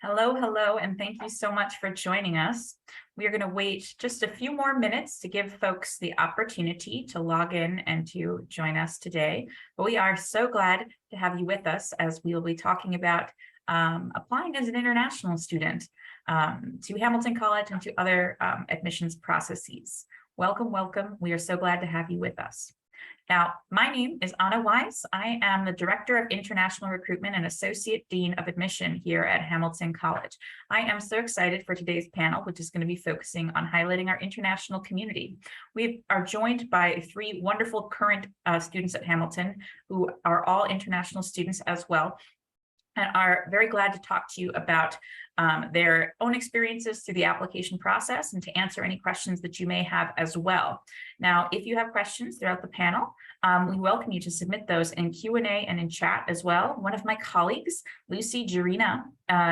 Hello, hello, and thank you so much for joining us. We are going to wait just a few more minutes to give folks the opportunity to log in and to join us today. But we are so glad to have you with us as we will be talking about applying as an international student to Hamilton College and to other admissions processes. Welcome, welcome. We are so glad to have you with us. Now, my name is Anna Wise. I am the Director of International Recruitment and Associate Dean of Admission here at Hamilton College. I am so excited for today's panel, which is going to be focusing on highlighting our international community. We are joined by three wonderful current students at Hamilton who are all international students as well, and are very glad to talk to you about their own experiences through the application process and to answer any questions that you may have as well. Now, if you have questions throughout the panel, we welcome you to submit those in Q&A and in chat as well. One of my colleagues, Lucy Jurina,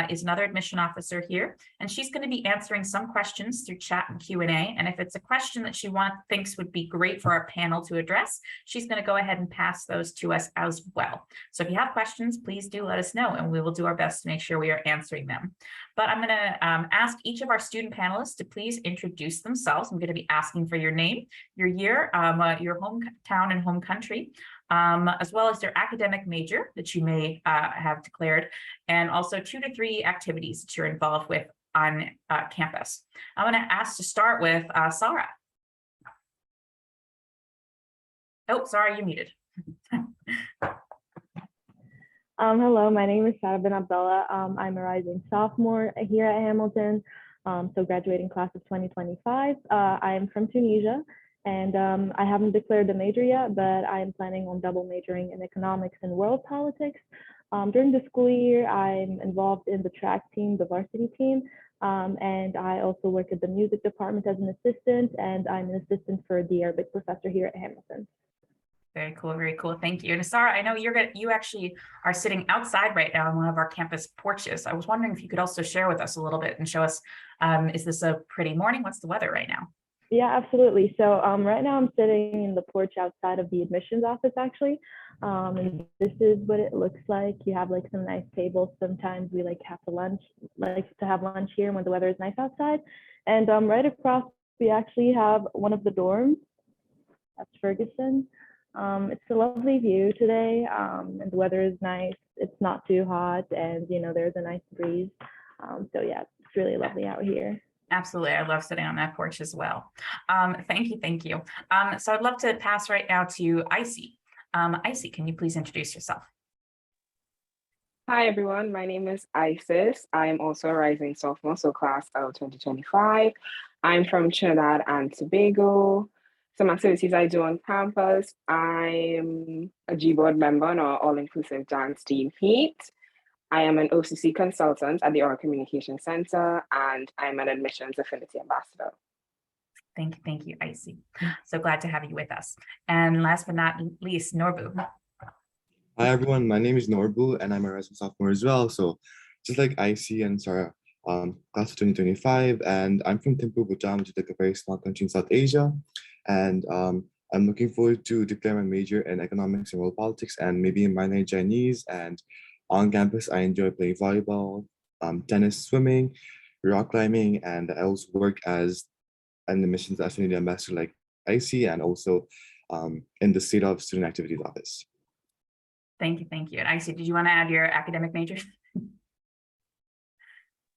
is another admission officer here, and she's going to be answering some questions through chat and Q&A. And if it's a question that she thinks would be great for our panel to address, she's going to go ahead and pass those to us as well. So if you have questions, please do let us know, and we will do our best to make sure we are answering them. But I'm going to ask each of our student panelists to please introduce themselves. I'm going to be asking for your name, your year, your hometown and home country, as well as their academic major that you may have declared, and also 2 to 3 activities that you're involved with on campus. I'm going to ask to start with Sarah. Oh, sorry, you muted. Hello, my name is Sarah bin Abdullah. I'm a rising sophomore here at Hamilton, so graduating class of 2025. I am from Tunisia, and I haven't declared a major yet, but I am planning on double majoring in economics and world politics. During the school year, I'm involved in the track team, the varsity team, and I also work at the music department as an assistant, and I'm an assistant for the Arabic professor here at Hamilton. Very cool, very cool. Thank you. And Sarah, I know you actually are sitting outside right now on one of our campus porches. I was wondering if you could also share with us a little bit and show us, is this a pretty morning? What's the weather right now? Yeah, absolutely. So right now I'm sitting in the porch outside of the admissions office, actually. And this is what it looks like. You have like some nice tables. Sometimes we like to have lunch here when the weather is nice outside. And right across, we actually have one of the dorms. That's Ferguson. It's a lovely view today, and the weather is nice. It's not too hot, and there's a nice breeze. So yeah, it's really lovely out here. Absolutely, I love sitting on that porch as well. Thank you, thank you. So I'd love to pass right now to Icy. Icy, can you please introduce yourself? Hi everyone, my name is Isis. I am also a rising sophomore, so class of 2025. I'm from Trinidad and Tobago. Some activities I do on campus, I'm a G-Board member on our all-inclusive dance team HEAT. I am an OCC consultant at the Oral Communication Center, and I'm an admissions affinity ambassador. Thank you, Icy. So glad to have you with us. And last but not least, Norbu. Hi everyone, my name is Norbu, and I'm a rising sophomore as well. So just like Icy and Sarah, class of 2025, and I'm from Thimphu, Bhutan, which is like a very small country in South Asia. And I'm looking forward to declare my major in economics and world politics and maybe in minor in Chinese. And on campus, I enjoy playing volleyball, tennis, swimming, rock climbing, and I also work as an admissions affinity ambassador like Icy, and also in the State of Student Activities Office. Thank you. And Icy, did you want to add your academic major?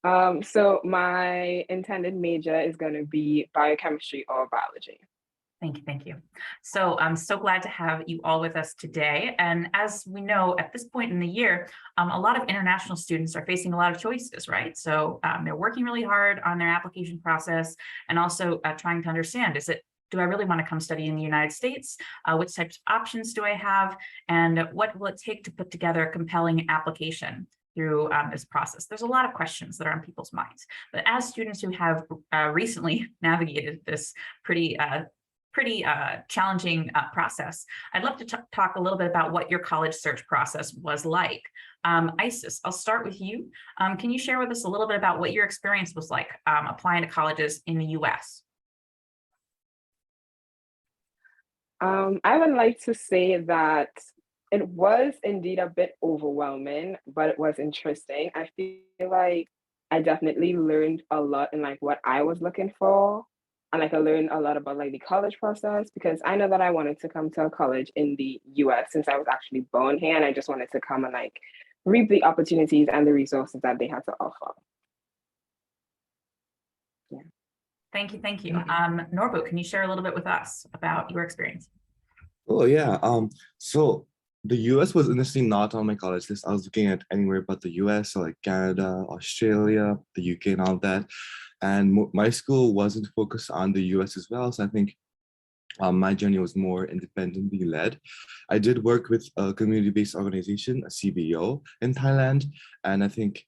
So my intended major is going to be biochemistry or biology. Thank you. So I'm so glad to have you all with us today. And as we know, at this point in the year, a lot of international students are facing a lot of choices, right? So they're working really hard on their application process and also trying to understand, do I really want to come study in the United States? Which types of options do I have? And what will it take to put together a compelling application through this process? There's a lot of questions that are on people's minds. But as students who have recently navigated this pretty challenging process, I'd love to talk a little bit about what your college search process was like. Isis, I'll start with you. Can you share with us a little bit about what your experience was like applying to colleges in the US? I would like to say that it was indeed a bit overwhelming, but it was interesting. I feel like I definitely learned a lot in like what I was looking for. And like I learned a lot about like the college process because I know that I wanted to come to a college in the US since I was actually born here and I just wanted to come and like reap the opportunities and the resources that they had to offer. Yeah. Thank you, thank you. Norbu, can you share a little bit with us about your experience? Oh yeah. So the US was initially not on my college list. I was looking at anywhere but the US, so like Canada, Australia, the UK, and all that. And my school wasn't focused on the US as well. So I think my journey was more independently led. I did work with a community-based organization, a CBO in Thailand, and I think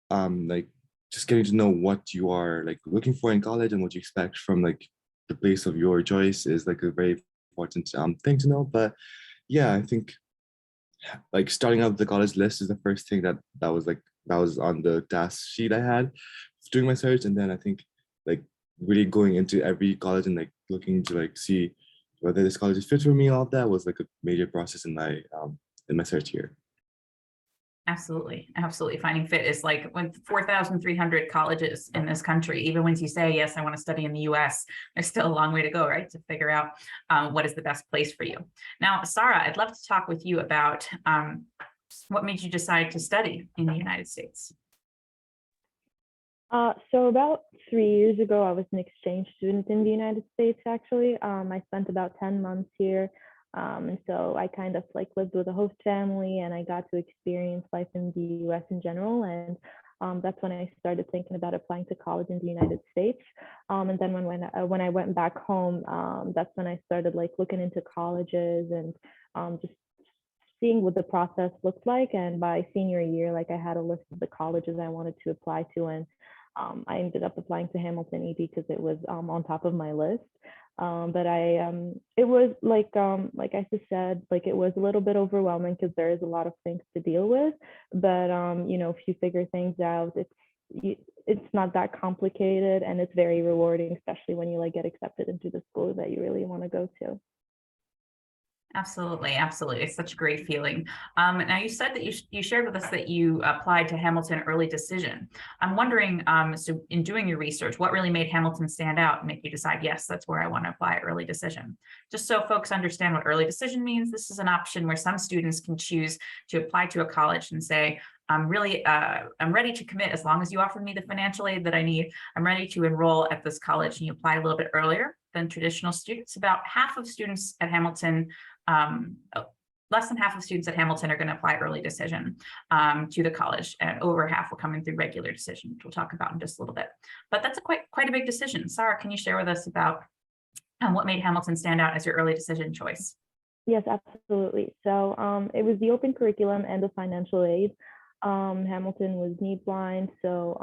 like just getting to know what you are like looking for in college and what you expect from like the place of your choice is like a very important thing to know. But yeah, I think like starting out with the college list is the first thing that was on the task sheet I had doing my search, and then I think like really going into every college and like looking to like see whether this college is fit for me. All of that was like a major process in my search here. Absolutely, absolutely. Finding fit is like when 4,300 colleges in this country, even once you say, yes, I want to study in the US, there's still a long way to go, right? To figure out what is the best place for you. Now, Sarah, I'd love to talk with you about what made you decide to study in the United States. So about 3 years ago, I was an exchange student in the United States, actually. I spent about 10 months here. And so I kind of like lived with a host family and I got to experience life in the US in general. And that's when I started thinking about applying to college in the United States. And then when I went back home, that's when I started like looking into colleges and just seeing what the process looked like. And by senior year, like I had a list of the colleges I wanted to apply to, and I ended up applying to Hamilton ED because it was on top of my list. But it was like I just said, like it was a little bit overwhelming because there is a lot of things to deal with. But you know, if you figure things out, it's not that complicated and it's very rewarding, especially when you like get accepted into the school that you really want to go to. Absolutely, absolutely. It's such a great feeling. Now you said that you shared with us that you applied to Hamilton Early Decision. I'm wondering, so in doing your research, what really made Hamilton stand out and make you decide, yes, that's where I want to apply Early Decision? Just so folks understand what Early Decision means, this is an option where some students can choose to apply to a college and say, I'm ready to commit as long as you offer me the financial aid that I need. I'm ready to enroll at this college, and you apply a little bit earlier than traditional students. About half of students at Hamilton, less than half of students at Hamilton are going to apply Early Decision to the college, and over half will come in through regular decision, which we'll talk about in just a little bit. But that's quite a big decision. Sarah, can you share with us about what made Hamilton stand out as your Early Decision choice? Yes, absolutely. So it was the open curriculum and the financial aid. Hamilton was need blind, so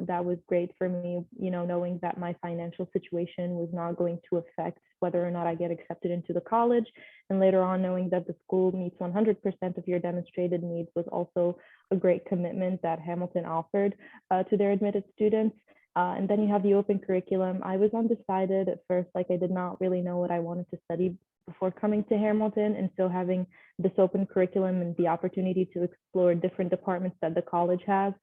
that was great for me, you know, knowing that my financial situation was not going to affect whether or not I get accepted into the college. And later on, knowing that the school meets 100% of your demonstrated needs was also a great commitment that Hamilton offered to their admitted students. And then you have the open curriculum. I was undecided at first, like I did not really know what I wanted to study before coming to Hamilton. And so having this open curriculum and the opportunity to explore different departments that the college has,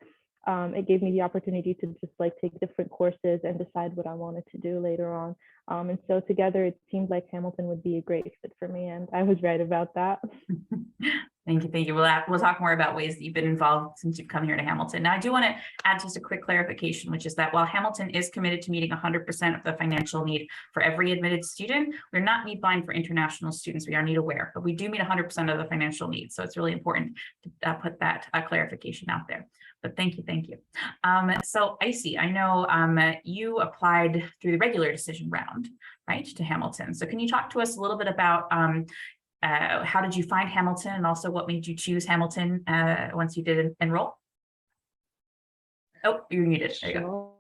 it gave me the opportunity to just like take different courses and decide what I wanted to do later on. And so together it seemed like Hamilton would be a great fit for me, and I was right about that. Thank you, thank you. We'll talk more about ways that you've been involved since you've come here to Hamilton. Now, I do want to add just a quick clarification, which is that while Hamilton is committed to meeting 100% of the financial need for every admitted student, we're not need blind for international students. We are need aware, but we do meet 100% of the financial needs. So it's really important to put that clarification out there. But thank you, thank you. So Icy, I know you applied through the regular decision round, right, to Hamilton. So can you talk to us a little bit about how did you find Hamilton, and also what made you choose Hamilton once you did enroll? Oh, you're muted. There you go.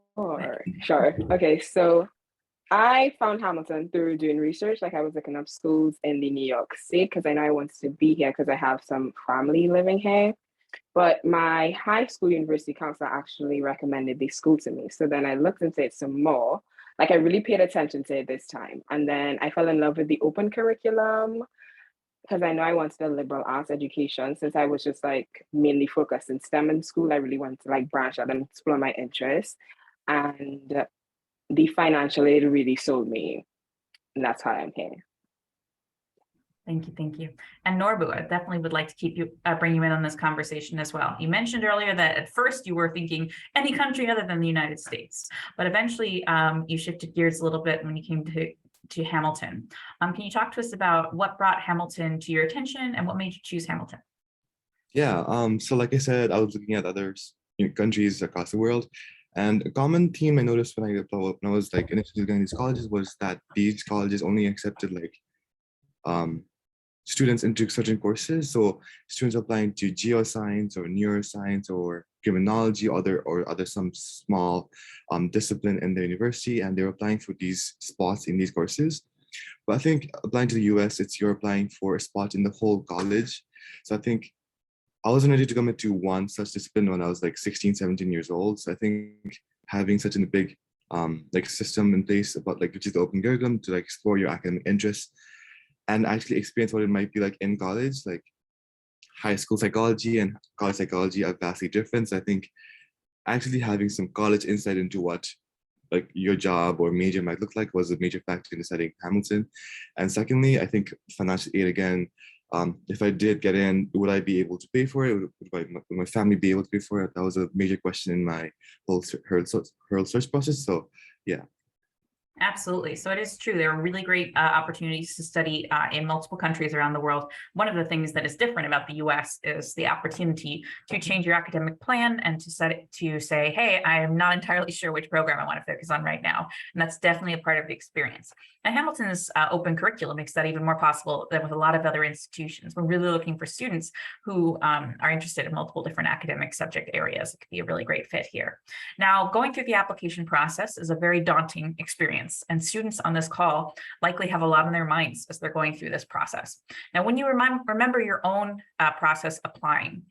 Sure. Okay, so I found Hamilton through doing research. Like I was looking up schools in the New York State because I know I wanted to be here because I have some family living here. But my high school university counselor actually recommended the school to me. So then I looked into it some more. Like I really paid attention to it this time. And then I fell in love with the open curriculum. because I know I wanted a liberal arts education since I was just like mainly focused in STEM in school. I really wanted to like branch out and explore my interests. And the financial aid really sold me. And that's how I'm here. Thank you, thank you. And Norbu, I definitely would like to keep you, bring you in on this conversation as well. You mentioned earlier that at first you were thinking any country other than the United States, but eventually you shifted gears a little bit when you came to Hamilton. Can you talk to us about what brought Hamilton to your attention and what made you choose Hamilton? Yeah, so like I said, I was looking at other countries across the world, and a common theme I noticed when I was like initially going to these colleges was that these colleges only accepted like students into certain courses. So students applying to geoscience or neuroscience or criminology, or other some small discipline in the university, and they're applying for these spots in these courses. But I think applying to the US, you're applying for a spot in the whole college. So I think I wasn't ready to commit to one such discipline when I was like 16, 17 years old. So I think having such a big like system in place about like which is the open curriculum to like explore your academic interests and actually experience what it might be like in college, like high school psychology and college psychology are vastly different. So I think actually having some college insight into what like your job or major might look like was a major factor in deciding Hamilton. And secondly, I think financial aid again. If I did get in, would I be able to pay for it? Would my family be able to pay for it? That was a major question in my whole search process. So yeah. Absolutely. So it is true. There are really great opportunities to study in multiple countries around the world. One of the things that is different about the US is the opportunity to change your academic plan and to say, hey, I am not entirely sure which program I want to focus on right now. And that's definitely a part of the experience. And Hamilton's open curriculum makes that even more possible than with a lot of other institutions. We're really looking for students who are interested in multiple different academic subject areas. It could be a really great fit here. Now, going through the application process is a very daunting experience. And students on this call likely have a lot on their minds as they're going through this process. Now, when you remember your own process applying,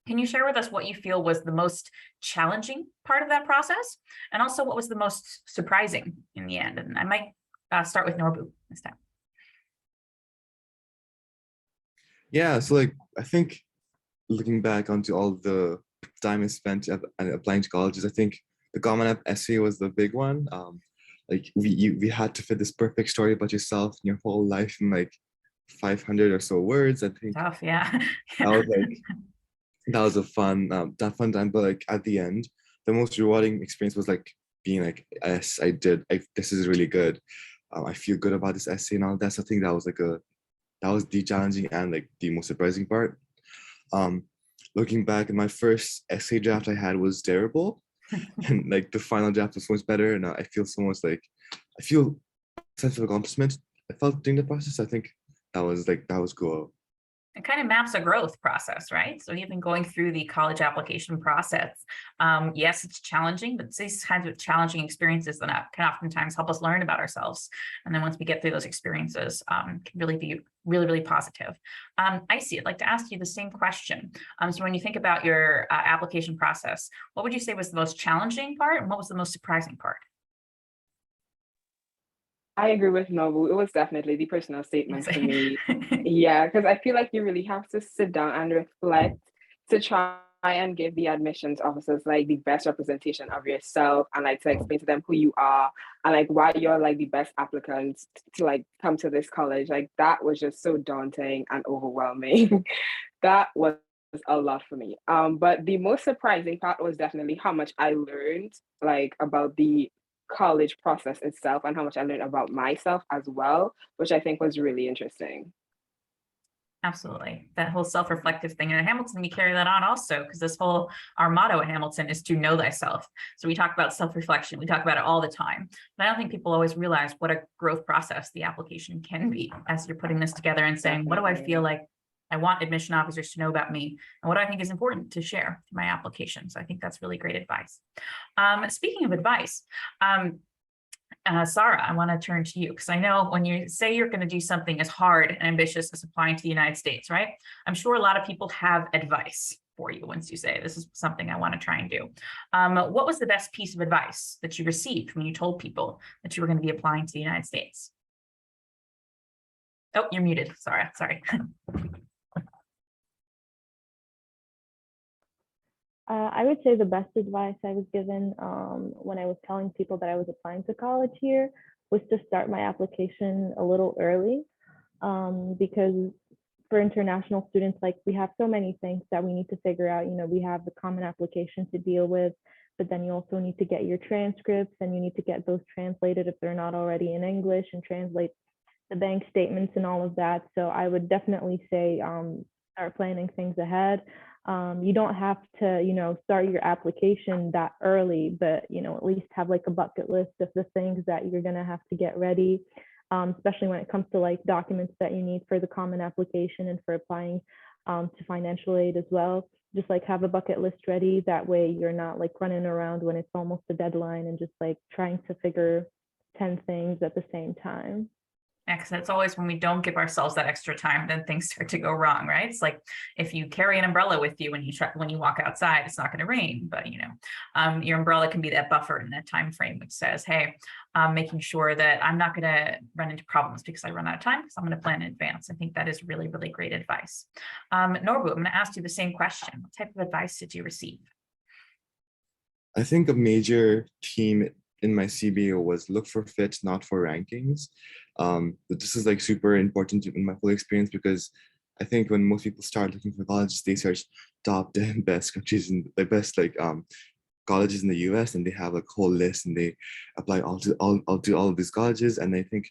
can you share with us what you feel was the most challenging part of that process? And also what was the most surprising in the end? And I might start with Norbu this time. Yeah, so like I think looking back onto all the time I spent applying to colleges, I think the Common App essay was the big one. Like we had to fit this perfect story about yourself and your whole life in like 500 or so words. I think Tough, yeah. that was a fun time. But like at the end, the most rewarding experience was like being like, yes, this is really good. I feel good about this essay and all that. So I think that was the challenging and like the most surprising part. Looking back, my first essay draft I had was terrible. And like the final draft was so much better, and I feel a sense of accomplishment I felt during the process. I think that was cool. It kind of maps a growth process, right? So even going through the college application process, yes, it's challenging, but it's these kinds of challenging experiences that can oftentimes help us learn about ourselves. And then once we get through those experiences, can really be really, really positive. Icy, I'd like to ask you the same question. So when you think about your application process, what would you say was the most challenging part and what was the most surprising part? I agree with Nobu. It was definitely the personal statement Yes. for me. Yeah, because I feel like you really have to sit down and reflect to try and give the admissions officers like the best representation of yourself and like to explain to them who you are and like why you're like the best applicants to like come to this college. Like that was just so daunting and overwhelming. That was a lot for me. But the most surprising part was definitely how much I learned like about the college process itself and how much I learned about myself as well, which I think was really interesting. Absolutely. That whole self-reflective thing. And at Hamilton, we carry that on also, because our motto at Hamilton is to know thyself. So we talk about self-reflection. We talk about it all the time. But I don't think people always realize what a growth process the application can be as you're putting this together and saying, what do I feel like I want admission officers to know about me? And what do I think is important to share in my application? So I think that's really great advice. Speaking of advice, Sarah, I want to turn to you because I know when you say you're going to do something as hard and ambitious as applying to the United States, right? I'm sure a lot of people have advice for you once you say, this is something I want to try and do. What was the best piece of advice that you received when you told people that you were going to be applying to the United States? Oh, you're muted. Sorry. I would say the best advice I was given when I was telling people that I was applying to college here was to start my application a little early, because for international students, like we have so many things that we need to figure out. You know, we have the common application to deal with, but then you also need to get your transcripts and you need to get those translated if they're not already in English, and translate the bank statements and all of that. So I would definitely say start planning things ahead. You don't have to, you know, start your application that early, but, you know, at least have like a bucket list of the things that you're going to have to get ready, especially when it comes to like documents that you need for the common application and for applying to financial aid as well. Just like have a bucket list ready. That way you're not like running around when it's almost a deadline and just like trying to figure 10 things at the same time. Excellent. It's always when we don't give ourselves that extra time, then things start to go wrong, right? It's like if you carry an umbrella with you when you walk outside, it's not going to rain, but you know, your umbrella can be that buffer in that time frame, which says, hey, I'm making sure that I'm not going to run into problems because I run out of time, because I'm going to plan in advance. I think that is really, really great advice. Norbu, I'm going to ask you the same question. What type of advice did you receive? I think a major theme in my CBO was look for fit, not for rankings. But this is like super important in my whole experience, because I think when most people start looking for colleges, they search top 10 best countries and the best colleges in the US, and they have a whole list and they apply all of these colleges. And I think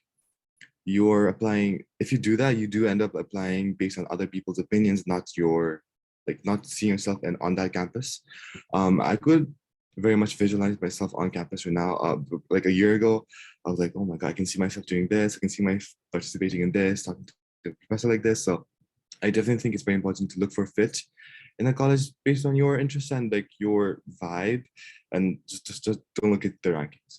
you're applying, if you do that, you do end up applying based on other people's opinions, not not seeing yourself on that campus. I could very much visualize myself on campus right now. Like a year ago, I was like, oh my God, I can see myself doing this. I can see myself participating in this, talking to a professor like this. So I definitely think it's very important to look for fit in a college based on your interests and like your vibe, and just don't look at the rankings.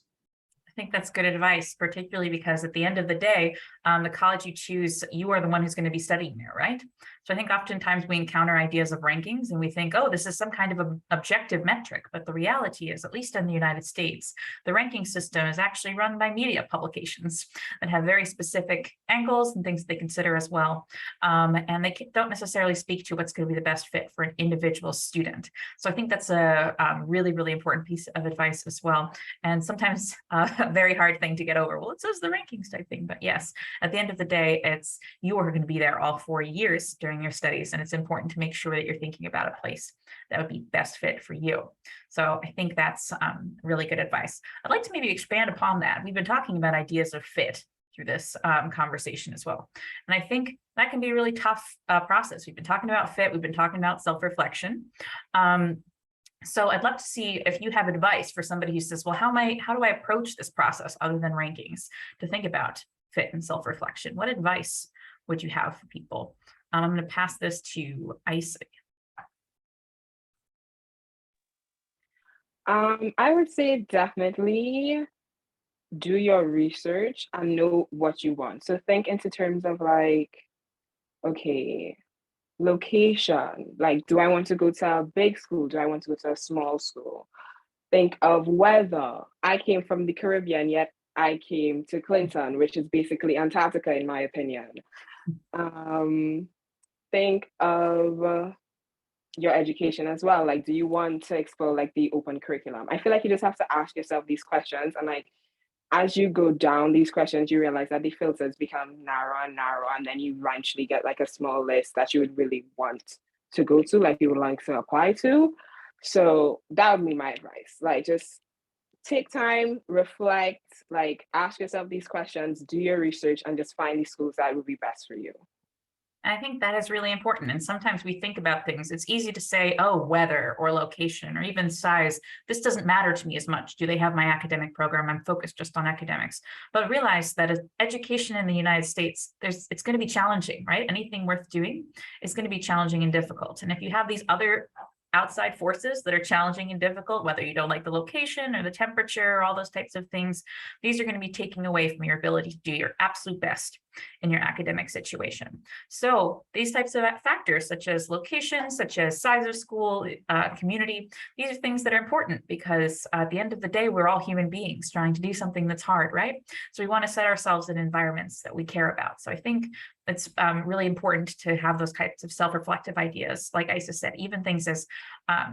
I think that's good advice, particularly because at the end of the day, the college you choose, you are the one who's going to be studying there, right? So I think oftentimes we encounter ideas of rankings and we think, oh, this is some kind of an objective metric. But the reality is, at least in the United States, the ranking system is actually run by media publications that have very specific angles and things they consider as well. And they don't necessarily speak to what's going to be the best fit for an individual student. So I think that's a really, really important piece of advice as well. And sometimes a very hard thing to get over. Well, it says the rankings type thing, but yes, at the end of the day, it's you are going to be there all 4 years during your studies, and it's important to make sure that you're thinking about a place that would be best fit for you. So I think that's really good advice. I'd like to maybe expand upon that. We've been talking about ideas of fit through this conversation as well, and I think that can be a really tough process. We've been talking about fit, we've been talking about self-reflection. So I'd love to see if you have advice for somebody who says, well, how do I approach this process other than rankings to think about fit and self-reflection? What advice would you have for people? I'm going to pass this to Isaac. I would say definitely do your research and know what you want. So think into terms of like, okay, location, like, do I want to go to a big school? Do I want to go to a small school? Think of weather. I came from the Caribbean, yet I came to Clinton, which is basically Antarctica, in my opinion. Think of your education as well. Like, do you want to explore like the open curriculum? I feel like you just have to ask yourself these questions, and like, as you go down these questions, you realize that the filters become narrower and narrower, and then you eventually get like a small list that you would really want to go to, like you would like to apply to. So that would be my advice. Like, just take time, reflect, like ask yourself these questions, do your research, and just find the schools that would be best for you. I think that is really important. And sometimes we think about things. It's easy to say, oh, weather or location or even size. This doesn't matter to me as much. Do they have my academic program? I'm focused just on academics. But realize that education in the United States, it's going to be challenging, right? Anything worth doing is going to be challenging and difficult. And if you have these other outside forces that are challenging and difficult, whether you don't like the location or the temperature or all those types of things, these are going to be taking away from your ability to do your absolute best in your academic situation. So these types of factors, such as location, such as size of school, community, these are things that are important because at the end of the day, we're all human beings trying to do something that's hard, right? So we want to set ourselves in environments that we care about. So I think it's really important to have those types of self-reflective ideas. Like Isa said, even things as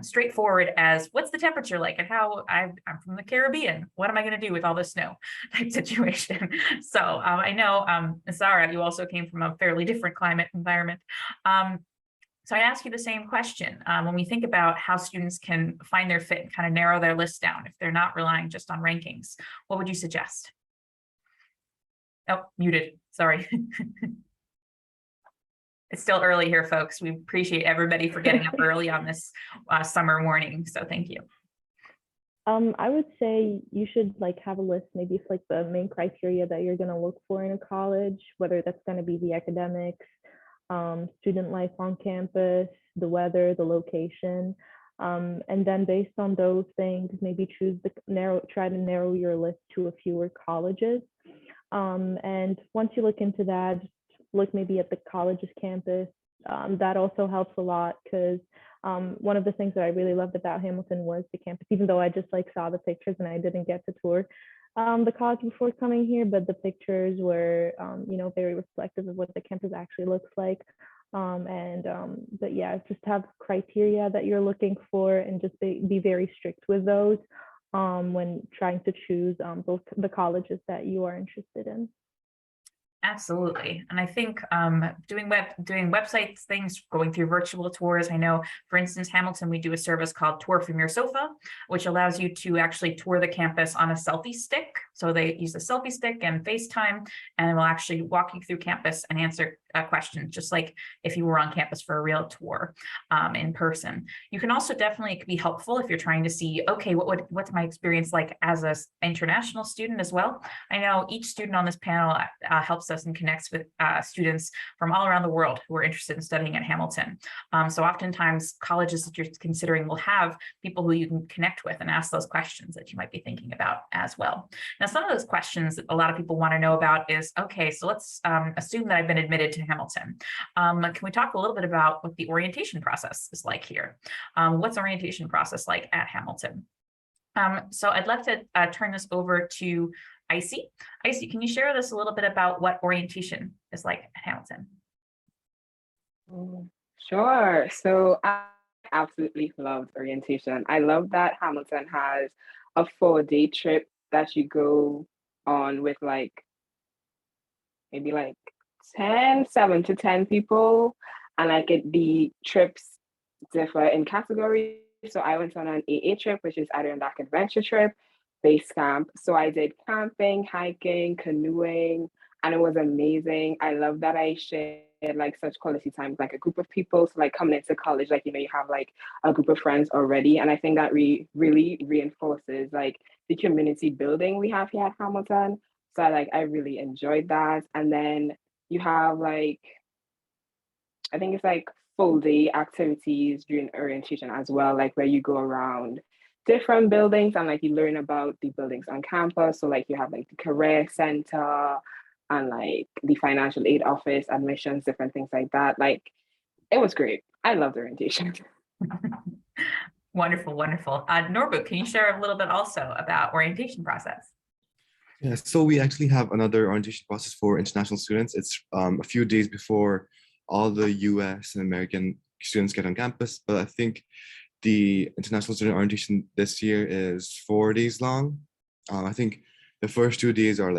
straightforward as what's the temperature like, and how I'm from the Caribbean, what am I going to do with all this snow type situation. So I know, Sarah, you also came from a fairly different climate environment. So I ask you the same question. When we think about how students can find their fit and kind of narrow their list down, if they're not relying just on rankings, what would you suggest? Oh, muted, sorry. It's still early here, folks. We appreciate everybody for getting up early on this summer morning, so thank you. I would say you should like have a list, maybe it's like the main criteria that you're going to look for in a college, whether that's going to be the academics, student life on campus, the weather, the location. And then based on those things, maybe try to narrow your list to a fewer colleges. And once you look into that, just look maybe at the college's campus. That also helps a lot because one of the things that I really loved about Hamilton was the campus, even though I just like saw the pictures and I didn't get to tour the college before coming here, but the pictures were, very reflective of what the campus actually looks like. But yeah, just have criteria that you're looking for and just be very strict with those when trying to choose the colleges that you are interested in. Absolutely. And I think doing websites, things, going through virtual tours. I know, for instance, Hamilton, we do a service called Tour from Your Sofa, which allows you to actually tour the campus on a selfie stick. So they use a selfie stick and FaceTime, and will actually walk you through campus and answer questions, just like if you were on campus for a real tour in person. You can also definitely be helpful if you're trying to see, okay, what's my experience like as an international student as well. I know each student on this panel helps us and connects with students from all around the world who are interested in studying at Hamilton. So oftentimes colleges that you're considering will have people who you can connect with and ask those questions that you might be thinking about as well. Now, some of those questions that a lot of people want to know about is, okay, so let's assume that I've been admitted to Hamilton. Can we talk a little bit about what the orientation process is like here? What's orientation process like at Hamilton? So I'd love to turn this over to Icy. Icy, can you share with us a little bit about what orientation is like at Hamilton? Sure. So I absolutely loved orientation. I love that Hamilton has a 4-day trip that you go on with maybe 7 to 10 people, and the trips differ in categories. So I went on an AA trip, which is Adirondack Adventure Trip, base camp. So I did camping, hiking, canoeing, and it was amazing. I love that I shared such quality time with a group of people. So coming into college, you have a group of friends already. And I think that really reinforces the community building we have here at Hamilton. So I really enjoyed that. And then you have I think it's full day activities during orientation as well, where you go around different buildings and you learn about the buildings on campus. So you have the career center and the financial aid office, admissions, different things like that. It was great. I loved orientation. Wonderful, wonderful. Norbu, can you share a little bit also about orientation process? Yeah, so we actually have another orientation process for international students. It's a few days before all the US and American students get on campus, but I think the international student orientation this year is 4 days long. I think the first 2 days are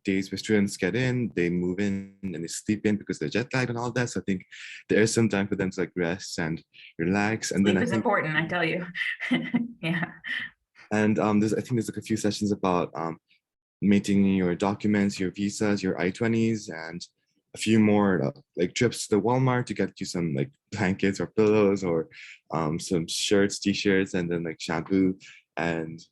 days where students get in, they move in and they sleep in because they're jet lagged and all that. So I think there is some time for them to rest and relax. And Sleep then is important, I tell you. Yeah. And I think there's a few sessions about maintaining your documents, your visas, your I-20s, and a few more trips to the Walmart to get you some blankets or pillows or some shirts, t-shirts, and then shampoo, and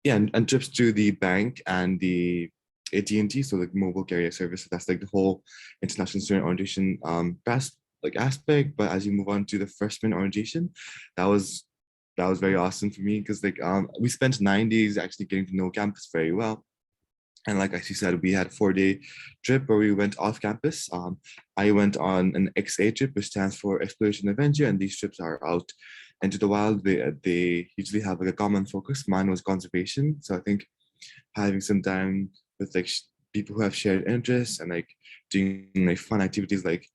yeah, and trips to the bank and the AT&T, so mobile carrier service. That's the whole international student orientation aspect. But as you move on to the freshman orientation, that was very awesome for me because we spent 9 days actually getting to know campus very well. And like she said, we had a 4-day trip where we went off campus. I went on an XA trip, which stands for Exploration Adventure, and these trips are out into the wild. They usually have a common focus. Mine was conservation. So I think having some time with people who have shared interests and like doing like fun activities like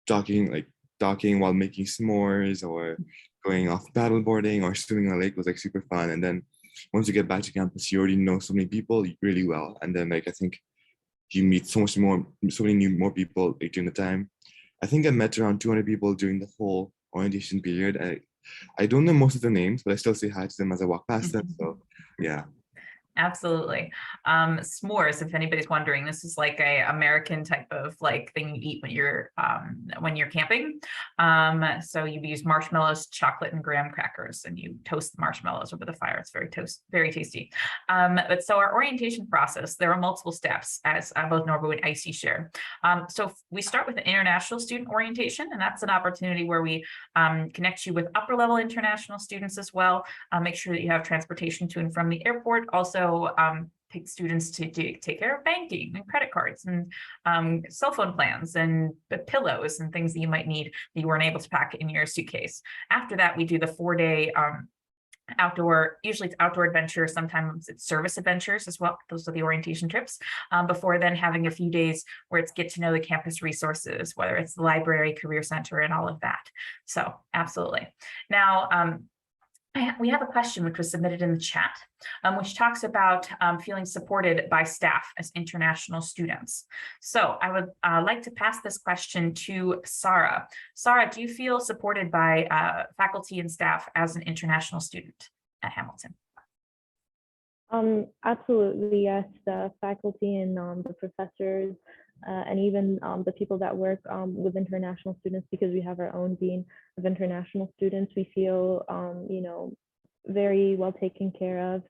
docking while making s'mores or going off paddleboarding or swimming in a lake was like super fun. And then once you get back to campus, you already know so many people really well. And then like I think you meet so many more people like during the time. I think I met around 200 people during the whole orientation period. I don't know most of their names, but I still say hi to them as I walk past them. So yeah. Absolutely. S'mores, if anybody's wondering, this is like a American type of like thing you eat when you're camping. So you use marshmallows, chocolate, and graham crackers, and you toast the marshmallows over the fire. It's very tasty. But so our orientation process, there are multiple steps, as both Norbu and Icy share. So we start with an international student orientation, and that's an opportunity where we connect you with upper level international students as well. Make sure that you have transportation to and from the airport. Also, take students to take care of banking and credit cards and cell phone plans and pillows and things that you might need that you weren't able to pack in your suitcase. After that, we do the 4-day usually it's outdoor adventures, sometimes it's service adventures as well. Those are the orientation trips. Before then having a few days where it's get to know the campus resources, whether it's the library, career center, and all of that. So absolutely. Now, we have a question which was submitted in the chat, which talks about feeling supported by staff as international students. So I would like to pass this question to Sarah. Sarah, do you feel supported by faculty and staff as an international student at Hamilton? Absolutely, yes. The faculty and the professors and even the people that work with international students, because we have our own dean of international students, we feel, very well taken care of.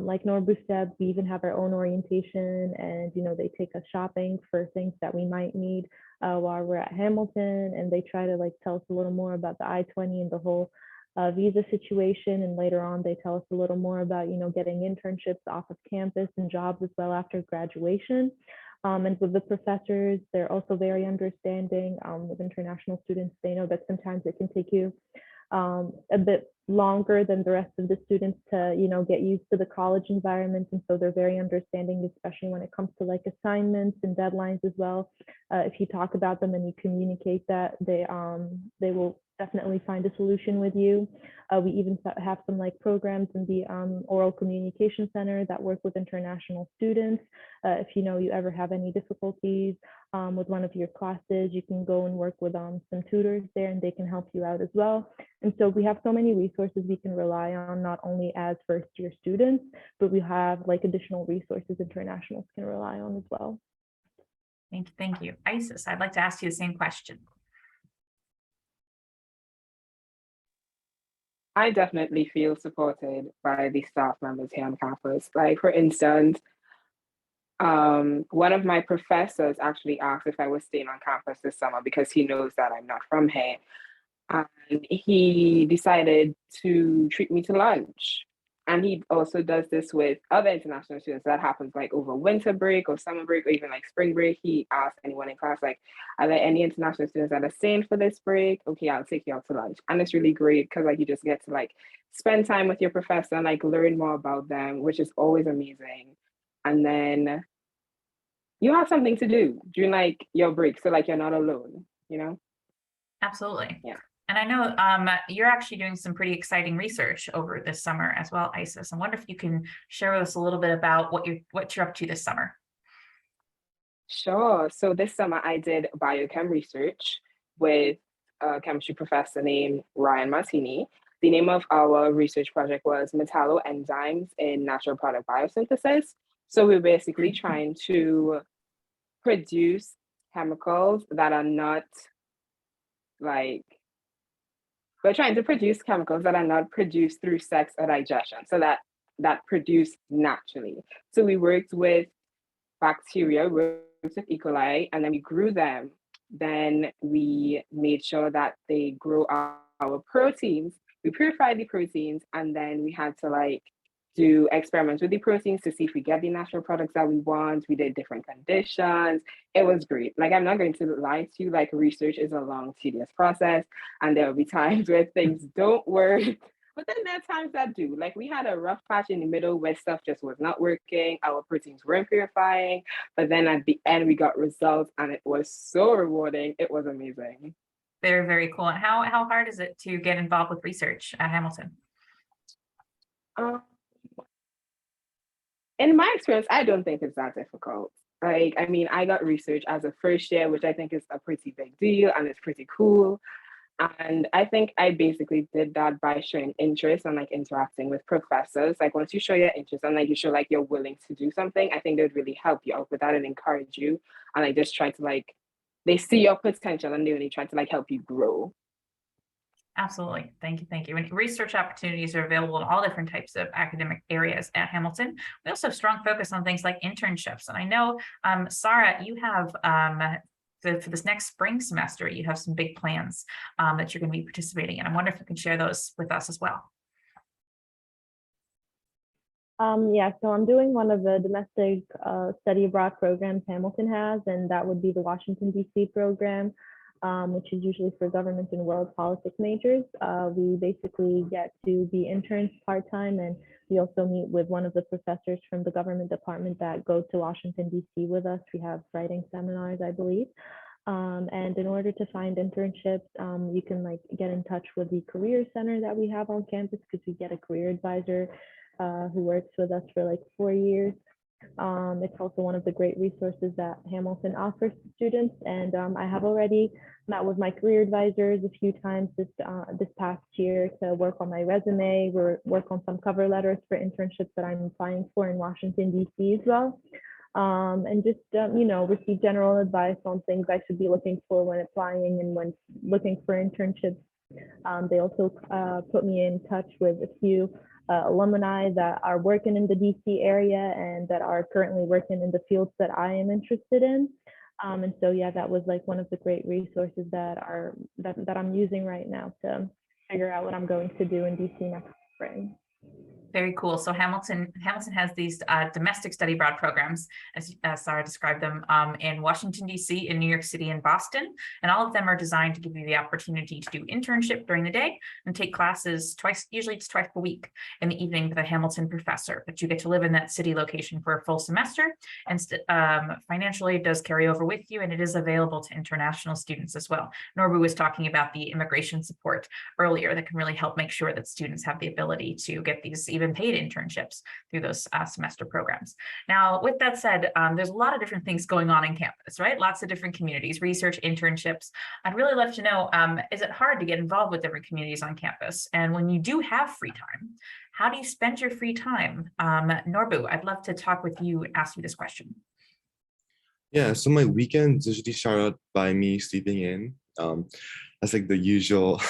Like Norbu said, we even have our own orientation, and they take us shopping for things that we might need while we're at Hamilton, and they try to like tell us a little more about the I-20 and the whole visa situation. And later on, they tell us a little more about getting internships off of campus and jobs as well after graduation. And with the professors, they're also very understanding. With international students, they know that sometimes it can take you a bit longer than the rest of the students to get used to the college environment, and so they're very understanding, especially when it comes to like assignments and deadlines as well. If you talk about them and you communicate that, they will definitely find a solution with you. We even have some like programs in the oral communication center that work with international students. If you ever have any difficulties with one of your classes, you can go and work with some tutors there, and they can help you out as well. And so we have so many resources we can rely on, not only as first year students, but we have like additional resources internationals can rely on as well. Thank you. Isis, I'd like to ask you the same question. I definitely feel supported by the staff members here on campus. Like, for instance, one of my professors actually asked if I was staying on campus this summer because he knows that I'm not from here. And he decided to treat me to lunch. And he also does this with other international students. That happens like over winter break or summer break or even like spring break. He asks anyone in class, like, are there any international students that are staying for this break? Okay, I'll take you out to lunch. And it's really great because like you just get to like spend time with your professor and like learn more about them, which is always amazing. And then you have something to do during like your break. So like you're not alone, Absolutely. Yeah. And I know you're actually doing some pretty exciting research over this summer as well, Isis. I wonder if you can share with us a little bit about what you're up to this summer. Sure. So this summer I did biochem research with a chemistry professor named Ryan Martini. The name of our research project was metalloenzymes in natural product biosynthesis. So we're basically trying to produce chemicals that are not we're trying to produce chemicals that are not produced through sex or digestion, so that produce naturally. So we worked with bacteria, we worked with E. coli, and then we grew them. Then we made sure that they grow our proteins. We purified the proteins, and then we had to do experiments with the proteins to see if we get the natural products that we want. We did different conditions. It was great. I'm not going to lie to you, research is a long, tedious process, and there will be times where things don't work, But then there are times that do. Like we had a rough patch in the middle where stuff just was not working. Our proteins weren't purifying. But then at the end, we got results and it was so rewarding. It was amazing. Very, very cool. And how hard is it to get involved with research at Hamilton? Um, in my experience, I don't think it's that difficult. Like, I mean, I got research as a first year, which I think is a pretty big deal and it's pretty cool. And I think I basically did that by showing interest and like interacting with professors. Like once you show your interest and like you show like you're willing to do something, I think they would really help you out with that and encourage you. And like just try to like they see your potential and they really try to like help you grow. Absolutely. Thank you. Thank you. And research opportunities are available in all different types of academic areas at Hamilton. We also have strong focus on things like internships. And I know, Sarah, you have for this next spring semester, you have some big plans that you're going to be participating in. I wonder if you can share those with us as well. Yeah, so I'm doing one of the domestic study abroad programs Hamilton has, and that would be the Washington, D.C. program, which is usually for government and world politics majors. We basically get to be interns part-time, and we also meet with one of the professors from the government department that go to Washington, D.C. with us. We have writing seminars, I believe. And in order to find internships, you can like get in touch with the career center that we have on campus because we get a career advisor who works with us for like 4 years. It's also one of the great resources that Hamilton offers to students. And I have already met with my career advisors a few times this past year to work on my resume, work on some cover letters for internships that I'm applying for in Washington, D.C. as well. And just, you know, receive general advice on things I should be looking for when applying and when looking for internships. They also put me in touch with a few alumni that are working in the DC area and that are currently working in the fields that I am interested in. And so, yeah, that was like one of the great resources that I'm using right now to figure out what I'm going to do in DC next spring. Very cool. So Hamilton has these domestic study abroad programs, as Sarah described them, in Washington, D.C., in New York City, and Boston. And all of them are designed to give you the opportunity to do internship during the day and take classes usually it's twice per week in the evening with a Hamilton professor. But you get to live in that city location for a full semester. And financial aid does carry over with you, and it is available to international students as well. Norbu was talking about the immigration support earlier that can really help make sure that students have the ability to get these even paid internships through those semester programs. Now, with that said, there's a lot of different things going on in campus, right? Lots of different communities, research, internships. I'd really love to know, is it hard to get involved with different communities on campus? And when you do have free time, how do you spend your free time? Norbu, I'd love to talk with you and ask you this question. Yeah, so my weekends usually start out by me sleeping in. That's like the usual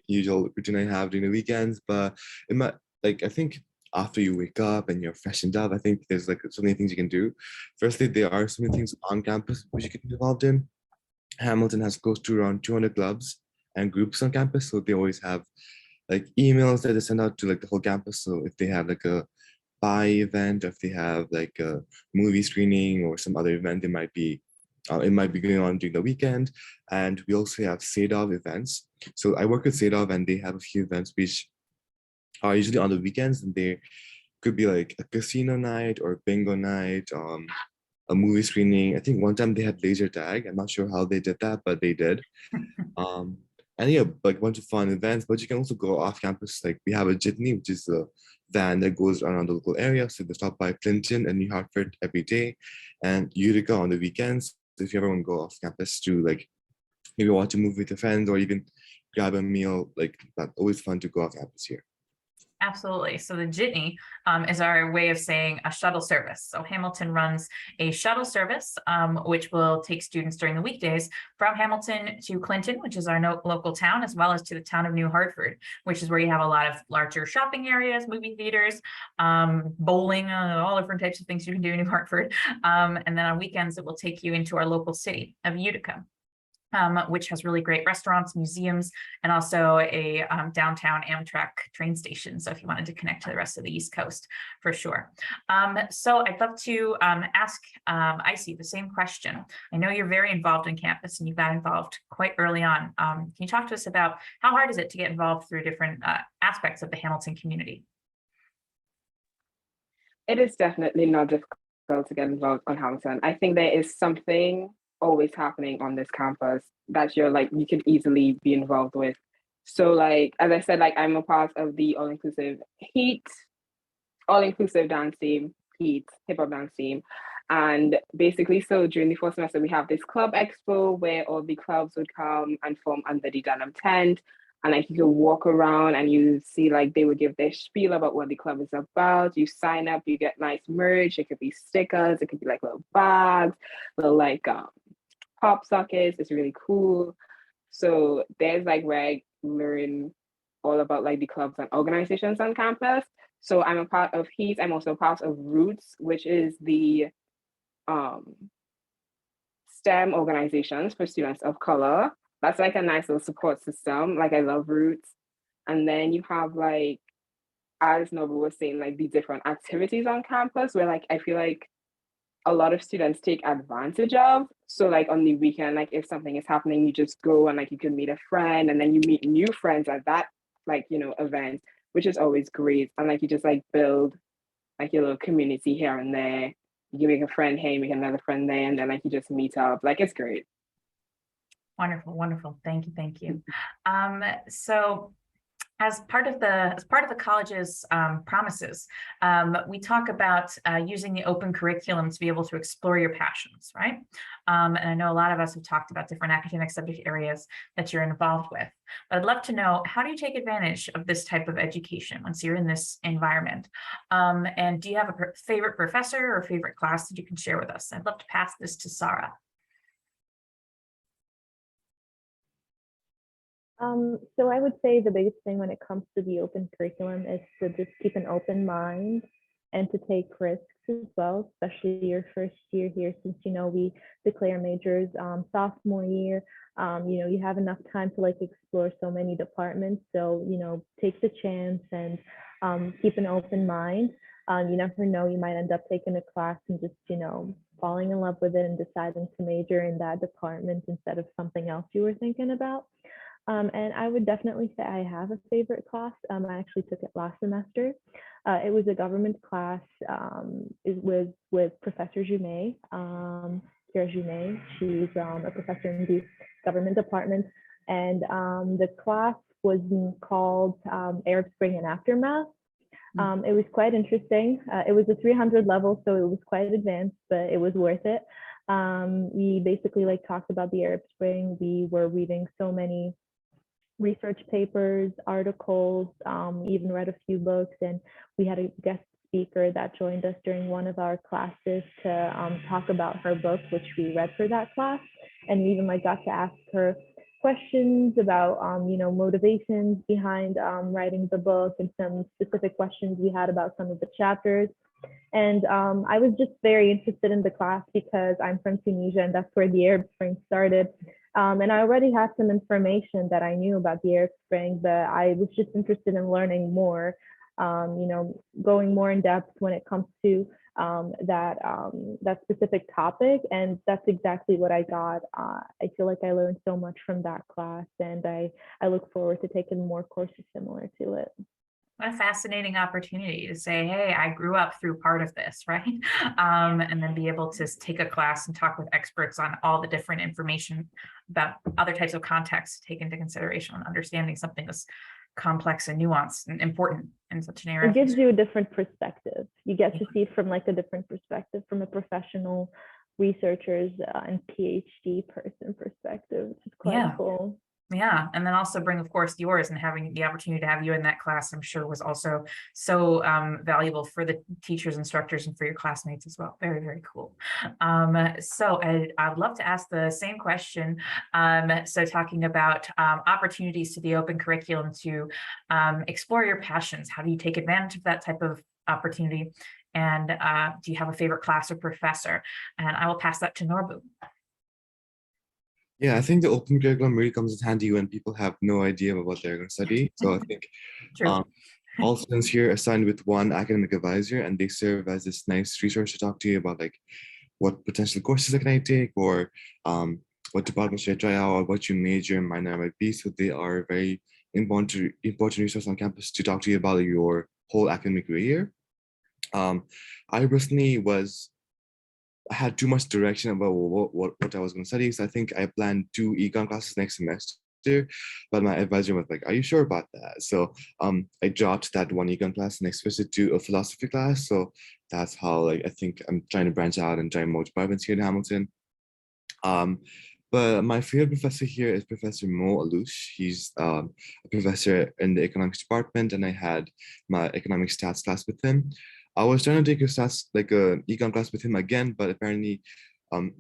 usual routine I have during the weekends. But in my I think after you wake up and you're freshened up, I think there's like so many things you can do. Firstly, there are so many things on campus which you can be involved in. Hamilton has close to around 200 clubs and groups on campus, so they always have like emails that they send out to like the whole campus. So if they have like a buy event, or if they have like a movie screening or some other event, it might be going on during the weekend. And we also have SADOV events. So I work with SADOV and they have a few events which are usually on the weekends, and they could be like a casino night or bingo night, a movie screening. I think one time they had laser tag. I'm not sure how they did that, but they did. And yeah, like a bunch of fun events, but you can also go off campus. Like we have a jitney, which is a van that goes around the local area. So they stop by Clinton and New Hartford every day, and Utica on the weekends. So if you ever want to go off campus to like maybe watch a movie with your friends or even grab a meal, like that's always fun to go off campus here. Absolutely. So the jitney is our way of saying a shuttle service. So Hamilton runs a shuttle service, which will take students during the weekdays from Hamilton to Clinton, which is our local town, as well as to the town of New Hartford, which is where you have a lot of larger shopping areas, movie theaters, bowling, all different types of things you can do in New Hartford. And then on weekends, it will take you into our local city of Utica. which has really great restaurants, museums, and also a downtown Amtrak train station. So if you wanted to connect to the rest of the East Coast, for sure. So I'd love to ask Icy the same question. I know you're very involved in campus and you got involved quite early on. Can you talk to us about how hard is it to get involved through different aspects of the Hamilton community? It is definitely not difficult to get involved on Hamilton. I think there is something always happening on this campus that you could easily be involved with. So like, as I said, like I'm a part of the all-inclusive dance team, hip hop dance team. And basically, so during the first semester, we have this club expo where all the clubs would come and form under the denim tent. And like you could walk around and you see like they would give their spiel about what the club is about. You sign up, you get nice merch. It could be stickers, it could be like little bags, little like pop sockets. It's really cool. So there's like where I learn all about like the clubs and organizations on campus. So I'm a part of HEAT. I'm also a part of Roots, which is the STEM organizations for students of color. That's like a nice little support system. Like I love Roots. And then you have like, as Nobu was saying, like the different activities on campus where like I feel like a lot of students take advantage of. So like on the weekend, like if something is happening, you just go and like you can meet a friend and then you meet new friends at that like, you know, event, which is always great. And like you just like build like your little community here and there. You make a friend here, you make another friend there, and then like you just meet up. Like it's great. Wonderful, wonderful. Thank you, thank you. So as part of the college's promises, we talk about using the open curriculum to be able to explore your passions, right? And I know a lot of us have talked about different academic subject areas that you're involved with. But I'd love to know, how do you take advantage of this type of education once you're in this environment? And do you have a favorite professor or favorite class that you can share with us? I'd love to pass this to Sarah. So I would say the biggest thing when it comes to the open curriculum is to just keep an open mind and to take risks as well, especially your first year here, since, you know, we declare majors sophomore year. You know, you have enough time to like explore so many departments. So, you know, take the chance and keep an open mind. You never know, you might end up taking a class and just, you know, falling in love with it and deciding to major in that department instead of something else you were thinking about. And I would definitely say I have a favorite class. I actually took it last semester. It was a government class. It was with Professor Jumet, Kira Jumet. She's a professor in the government department. And the class was called Arab Spring and Aftermath. It was quite interesting. It was a 300 level, so it was quite advanced, but it was worth it. We basically like talked about the Arab Spring. We were reading so many research papers, articles, even read a few books, and we had a guest speaker that joined us during one of our classes to talk about her book, which we read for that class. And we even like got to ask her questions about you know, motivations behind writing the book, and some specific questions we had about some of the chapters. And I was just very interested in the class because I'm from Tunisia and that's where the Arab Spring started. And I already had some information that I knew about the Arab Spring, but I was just interested in learning more, you know, going more in depth when it comes to that specific topic. And that's exactly what I got. I feel like I learned so much from that class, and I look forward to taking more courses similar to it. What a fascinating opportunity to say, hey, I grew up through part of this, right? And then be able to take a class and talk with experts on all the different information about other types of contexts to take into consideration when understanding something that's complex and nuanced and important in such an area. It gives you a different perspective. You get to see it from like a different perspective, from a professional researcher's and PhD person perspective, which is quite cool. Yeah, and then also bring, of course, yours, and having the opportunity to have you in that class, I'm sure was also so valuable for the teachers, instructors, and for your classmates as well. Very, very cool. So I'd love to ask the same question. So talking about opportunities to the open curriculum to explore your passions, how do you take advantage of that type of opportunity? And do you have a favorite class or professor? And I will pass that to Norbu. Yeah, I think the open curriculum really comes in handy when people have no idea about what they're going to study. So I think True. all students here are assigned with one academic advisor, and they serve as this nice resource to talk to you about like what potential courses can I take, or what department should I try out, or what your major and minor might be. So they are a very important resource on campus to talk to you about your whole academic year. I personally I had too much direction about what I was going to study. So I think I planned 2 econ classes next semester, but my advisor was like, "Are you sure about that?" So I dropped that 1 econ class and I switched it to a philosophy class. So that's how like I think I'm trying to branch out and try more departments here in Hamilton. But my favorite professor here is Professor Mo Alush. He's a professor in the economics department, and I had my economic stats class with him. I was trying to take a stats like a econ class with him again, but apparently,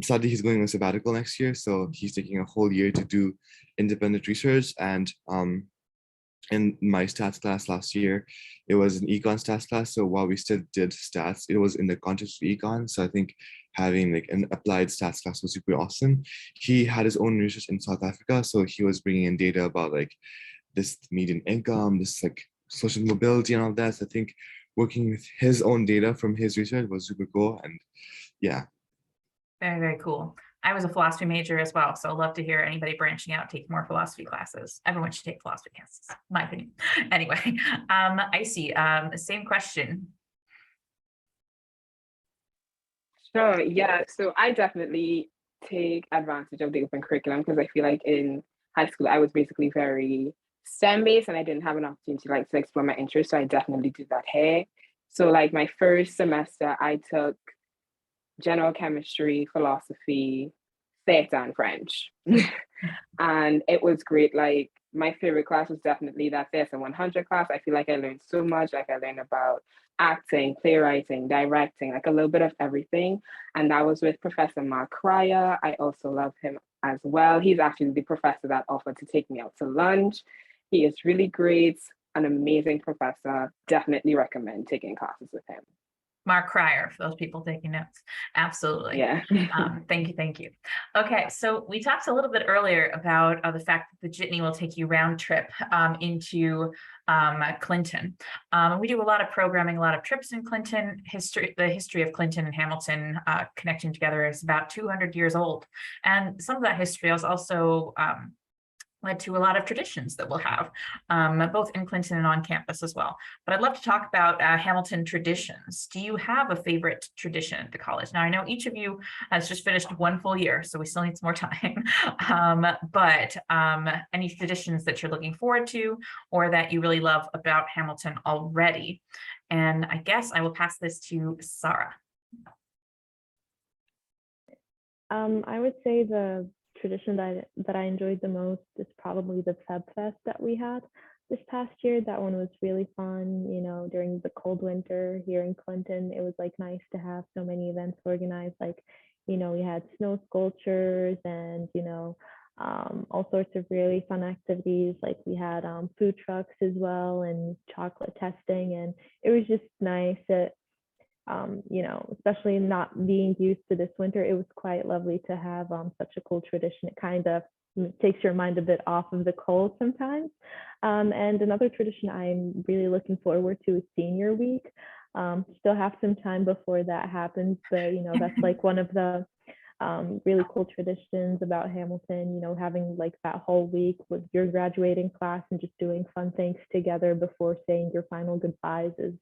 sadly, he's going on sabbatical next year, so he's taking a whole year to do independent research. And in my stats class last year, it was an econ stats class. So while we still did stats, it was in the context of econ. So I think having like an applied stats class was super awesome. He had his own research in South Africa. So he was bringing in data about like this median income, this like social mobility and all that. So I think working with his own data from his research was super cool. And yeah. Very, very cool. I was a philosophy major as well, so I'd love to hear anybody branching out take more philosophy classes. Everyone should take philosophy classes, in my opinion. Anyway, I see. Same question. Sure, yeah. So I definitely take advantage of the open curriculum because I feel like in high school I was basically very STEM based and I didn't have an opportunity like to explore my interests. So I definitely did that here. So like my first semester I took general chemistry, philosophy, theater, and French. And it was great. Like my favorite class was definitely that theater 100 class. I feel like I learned so much. Like I learned about acting, playwriting, directing, like a little bit of everything. And that was with Professor Mark Cryer. I also love him as well. He's actually the professor that offered to take me out to lunch. He is really great, an amazing professor. Definitely recommend taking classes with him. Mark Cryer, for those people taking notes. Absolutely. Yeah. Thank you. Thank you. Okay, so we talked a little bit earlier about the fact that the Jitney will take you round trip into Clinton. We do a lot of programming, a lot of trips in Clinton. The history of Clinton and Hamilton connecting together is about 200 years old. And some of that history is also led to a lot of traditions that we'll have, both in Clinton and on campus as well. But I'd love to talk about Hamilton traditions. Do you have a favorite tradition at the college? Now, I know each of you has just finished 1 full year, so we still need some more time. But any traditions that you're looking forward to or that you really love about Hamilton already? And I guess I will pass this to Sarah. I would say the tradition that I enjoyed the most is probably the Feb Fest that we had this past year. That one was really fun. You know, during the cold winter here in Clinton, it was like nice to have so many events organized. Like, you know, we had snow sculptures and, you know, all sorts of really fun activities. Like we had food trucks as well and chocolate testing. And it was just nice that you know, especially not being used to this winter, it was quite lovely to have such a cool tradition. It kind of takes your mind a bit off of the cold sometimes. And another tradition I'm really looking forward to is senior week. Still have some time before that happens, but you know, that's like one of the really cool traditions about Hamilton, you know, having like that whole week with your graduating class and just doing fun things together before saying your final goodbyes is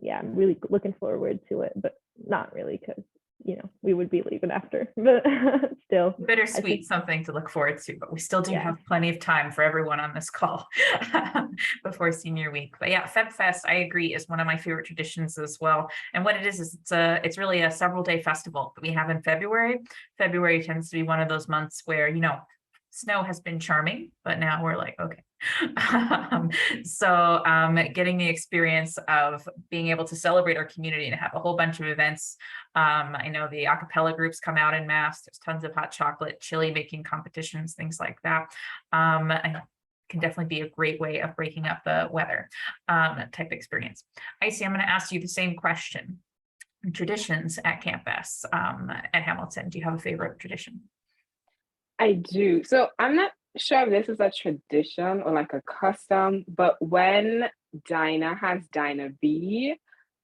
yeah, I'm really looking forward to it, but not really because, you know, we would be leaving after, but still. Bittersweet, something to look forward to, but we still do have plenty of time for everyone on this call before senior week. But yeah, Feb Fest, I agree, is one of my favorite traditions as well. And what it is it's really a several day festival that we have in February. February tends to be one of those months where, you know, snow has been charming, but now we're like, okay. So getting the experience of being able to celebrate our community and have a whole bunch of events. I know the a cappella groups come out en masse. There's tons of hot chocolate, chili making competitions, things like that. And can definitely be a great way of breaking up the weather type experience. Icy, I'm going to ask you the same question. Traditions at campus at Hamilton. Do you have a favorite tradition? I do. So I'm not sure if this is a tradition or like a custom, but when Dinah has Dinah B,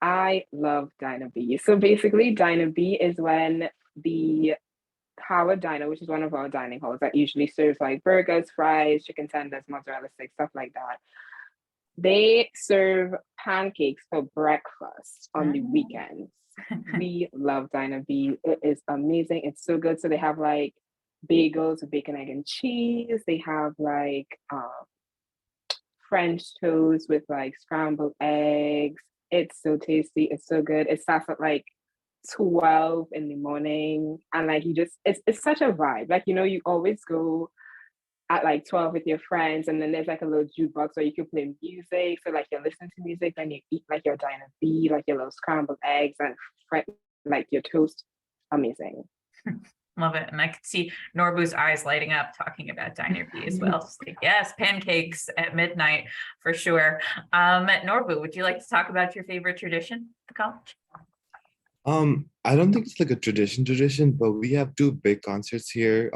I love Dinah B. So basically, Dinah B is when the Howard Diner, which is one of our dining halls that usually serves like burgers, fries, chicken tenders, mozzarella sticks, stuff like that. They serve pancakes for breakfast on the weekends. We love Diner B. It is amazing. It's so good. So they have like bagels with bacon, egg, and cheese. They have like French toast with like scrambled eggs. It's so tasty. It's so good. It starts at like 12 in the morning. And like you just it's such a vibe. Like, you know, you always go at like 12 with your friends, and then there's like a little jukebox where you can play music. So like you're listening to music, then you eat like your Diner B, like your little scrambled eggs and like your toast. Amazing. Love it. And I could see Norbu's eyes lighting up talking about Diner B as well. Just like, yes, pancakes at midnight for sure. Norbu, would you like to talk about your favorite tradition at the college? I don't think it's like a tradition, but we have two big concerts here.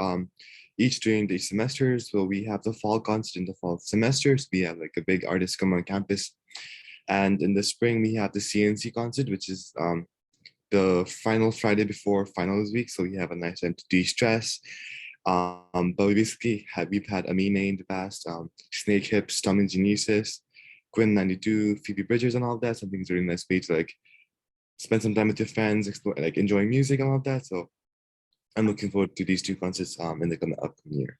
Each during the semesters. So we have the fall concert in the fall semesters. We have like a big artist come on campus. And in the spring, we have the CNC concert, which is the final Friday before finals week. So we have a nice time to de-stress. But we basically we've had Amine in the past, Snake Hips, Tom and Genesis, Quinn 92, Phoebe Bridgers, and all of that. So I think it's a really nice way to like spend some time with your friends, explore, like enjoying music and all of that. So I'm looking forward to these two concerts in the upcoming year.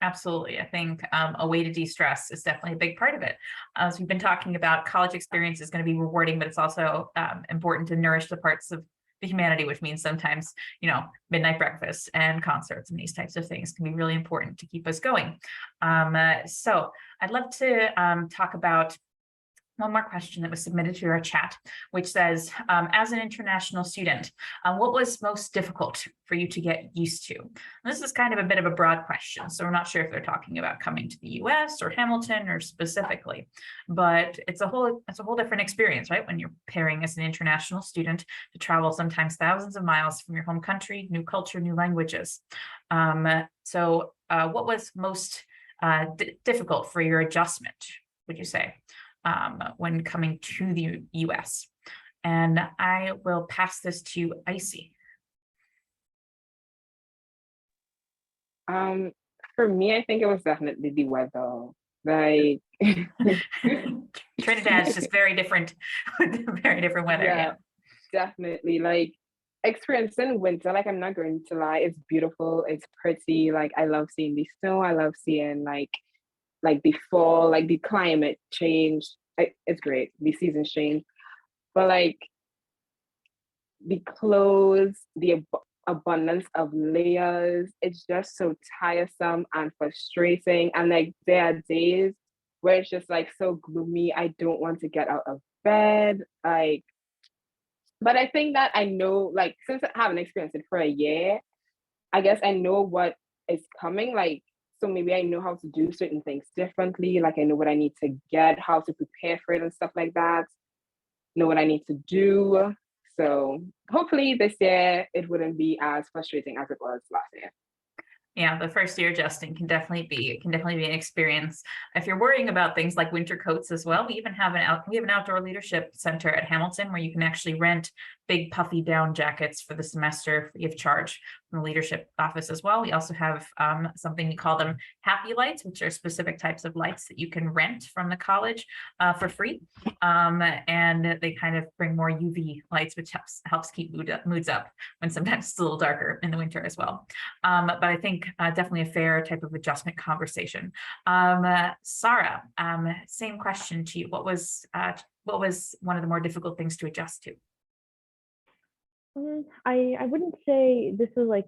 Absolutely. I think a way to de-stress is definitely a big part of it. As we've been talking about, college experience is going to be rewarding, but it's also important to nourish the parts of the humanity, which means sometimes, you know, midnight breakfast and concerts and these types of things can be really important to keep us going. So I'd love to talk about one more question that was submitted to our chat, which says, as an international student, what was most difficult for you to get used to? And this is kind of a bit of a broad question, so we're not sure if they're talking about coming to the US or Hamilton or specifically, but it's a whole different experience, right? When you're preparing as an international student to travel sometimes thousands of miles from your home country, new culture, new languages. So what was most difficult for your adjustment, would you say? When coming to the US. And I will pass this to Icy. For me, I think it was definitely the weather. Like Trinidad is just very different, very different weather. Yeah, definitely. Like experiencing winter, like I'm not going to lie, it's beautiful, it's pretty. Like I love seeing the snow, I love seeing like the fall, like the climate change. It's great. The seasons change, but like the clothes, the abundance of layers, it's just so tiresome and frustrating. And like there are days where it's just like so gloomy. I don't want to get out of bed. Like, but I think that I know, like, since I haven't experienced it for a year, I guess I know what is coming. Like, so maybe I know how to do certain things differently. Like I know what I need to get, how to prepare for it and stuff like that. Know what I need to do. So hopefully this year it wouldn't be as frustrating as it was last year. Yeah, the first year adjusting can definitely be an experience. If you're worrying about things like winter coats as well, we even have an outdoor leadership center at Hamilton where you can actually rent big puffy down jackets for the semester free of charge from the leadership office as well. We also have something we call them happy lights, which are specific types of lights that you can rent from the college for free. And they kind of bring more UV lights, which helps keep moods up when sometimes it's a little darker in the winter as well. But I think definitely a fair type of adjustment conversation. Sarah, same question to you. What was one of the more difficult things to adjust to? I wouldn't say this was like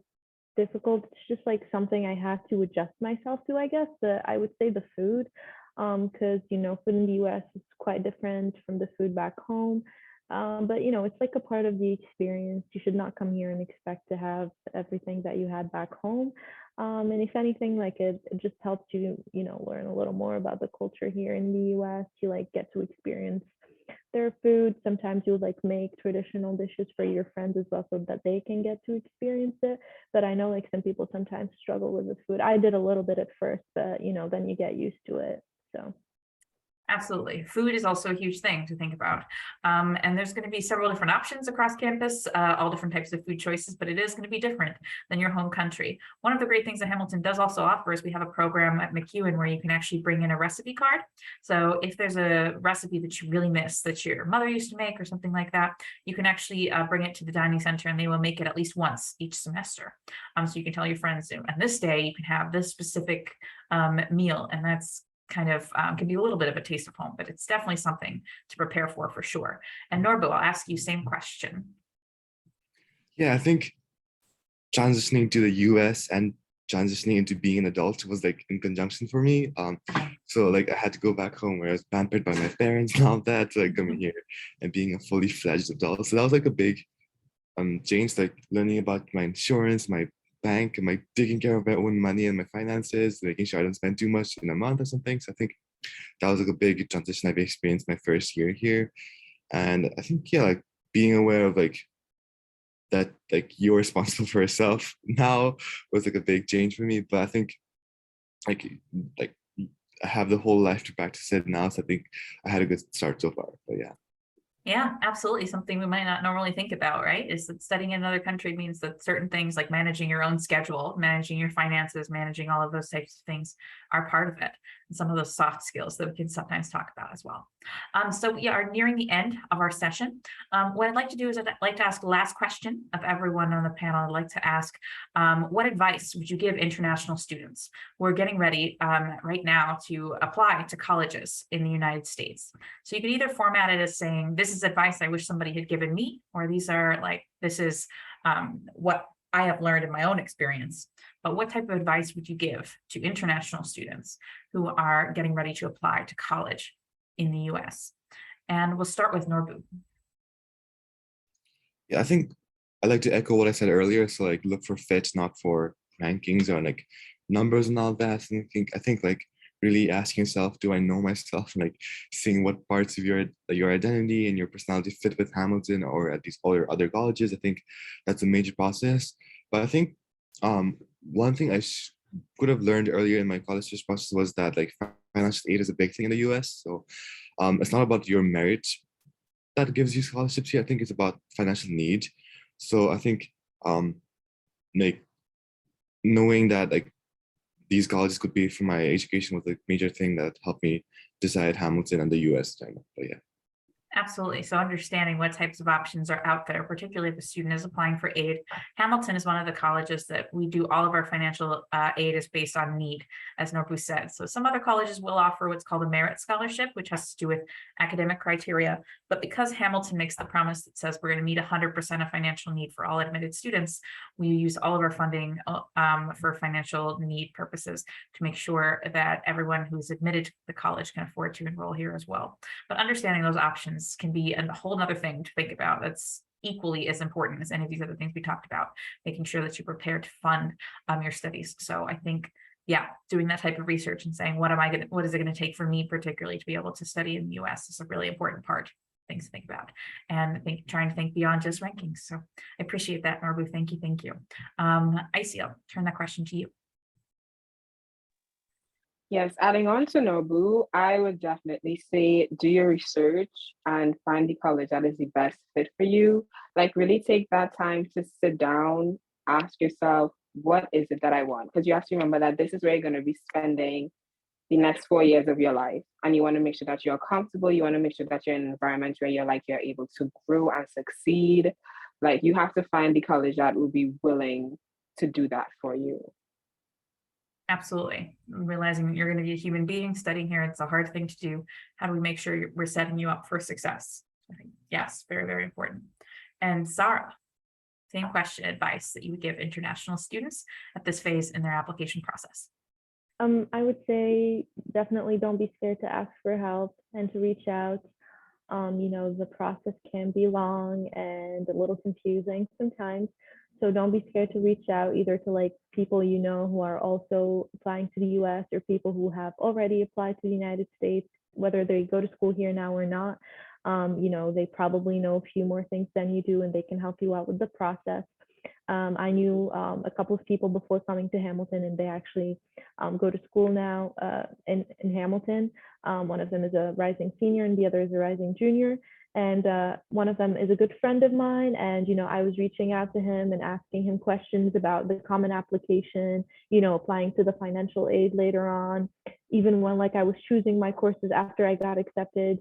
difficult. It's just like something I had to adjust myself to, I guess. I would say the food, because you know, food in the US is quite different from the food back home. But you know, it's like a part of the experience. You should not come here and expect to have everything that you had back home. And if anything, like it just helps you, you know, learn a little more about the culture here in the US. You like get to experience their food. Sometimes you'll like make traditional dishes for your friends as well so that they can get to experience it. But I know like some people sometimes struggle with the food. I did a little bit at first, but then you get used to it. So Absolutely. Food is also a huge thing to think about. And there's going to be several different options across campus, all different types of food choices, but it is going to be different than your home country. One of the great things that Hamilton does also offer is we have a program at McEwen where you can actually bring in a recipe card. So if there's a recipe that you really miss that your mother used to make or something like that, you can actually bring it to the dining center and they will make it at least once each semester. So you can tell your friends, on this day, you can have this specific meal, and that's kind of can be a little bit of a taste of home, but it's definitely something to prepare for sure. And Norbu, I'll ask you same question. Yeah, I think transitioning to the US and transitioning into being an adult was like in conjunction for me. So like I had to go back home where I was pampered by my parents and all that to like coming here and being a fully fledged adult. So that was like a big change, like learning about my insurance, my bank, and my taking care of my own money and my finances, making sure I don't spend too much in a month or something. So I think that was like a big transition I've experienced my first year here. And I think, yeah, like being aware of like that, like you're responsible for yourself now was like a big change for me. But I think like I have the whole life to practice it now. So I think I had a good start so far, but yeah. Yeah, absolutely. Something we might not normally think about, right? Is that studying in another country means that certain things like managing your own schedule, managing your finances, managing all of those types of things are part of it. And some of those soft skills that we can sometimes talk about as well. So we are nearing the end of our session. What I'd like to do is I'd like to ask the last question of everyone on the panel. I'd like to ask, what advice would you give international students who are getting ready right now to apply to colleges in the United States? So you could either format it as saying, this is advice I wish somebody had given me, or these are like, this is what I have learned in my own experience. But what type of advice would you give to international students who are getting ready to apply to college in the US? And we'll start with Norbu. Yeah, I think I like to echo what I said earlier. So like look for fits, not for rankings or like numbers and all that. And I think like really asking yourself, do I know myself? And like seeing what parts of your identity and your personality fit with Hamilton or at least all your other colleges. I think that's a major process. But I think one thing I could have learned earlier in my college search process was that like financial aid is a big thing in the US. So it's not about your merit that gives you scholarships here. I think it's about financial need. So I think like knowing that like these colleges could be for my education was a major thing that helped me decide Hamilton and the US. But yeah. Absolutely. So understanding what types of options are out there, particularly if a student is applying for aid. Hamilton is one of the colleges that we do all of our financial aid is based on need, as Norbu said. So some other colleges will offer what's called a merit scholarship, which has to do with academic criteria. But because Hamilton makes the promise that says we're going to meet 100% of financial need for all admitted students, we use all of our funding for financial need purposes to make sure that everyone who's admitted to the college can afford to enroll here as well. But understanding those options can be a whole other thing to think about. That's equally as important as any of these other things we talked about, making sure that you're prepared to fund your studies. So I think, yeah, doing that type of research and saying, what is it going to take for me particularly to be able to study in the US is a really important part, things to think about, and trying to think beyond just rankings. So I appreciate that, Norbu. Thank you. Thank you. Icy, I'll turn that question to you. Yes, adding on to Nobu, I would definitely say do your research and find the college that is the best fit for you. Like really take that time to sit down, ask yourself, what is it that I want? Because you have to remember that this is where you're going to be spending the next 4 years of your life. And you want to make sure that you're comfortable. You want to make sure that you're in an environment where you're able to grow and succeed. Like you have to find the college that will be willing to do that for you. Absolutely. Realizing you're going to be a human being studying here, it's a hard thing to do. How do we make sure we're setting you up for success? I think, yes, very, very important. And Sarah, same question, advice that you would give international students at this phase in their application process. I would say definitely don't be scared to ask for help and to reach out. The process can be long and a little confusing sometimes. So don't be scared to reach out either to like people who are also applying to the US or people who have already applied to the United States, whether they go to school here now or not. You know, they probably know a few more things than you do, and they can help you out with the process. I knew a couple of people before coming to Hamilton, and they actually go to school now in Hamilton. One of them is a rising senior and the other is a rising junior. And one of them is a good friend of mine. And, you know, I was reaching out to him and asking him questions about the common application, you know, applying to the financial aid later on. Even when like I was choosing my courses after I got accepted,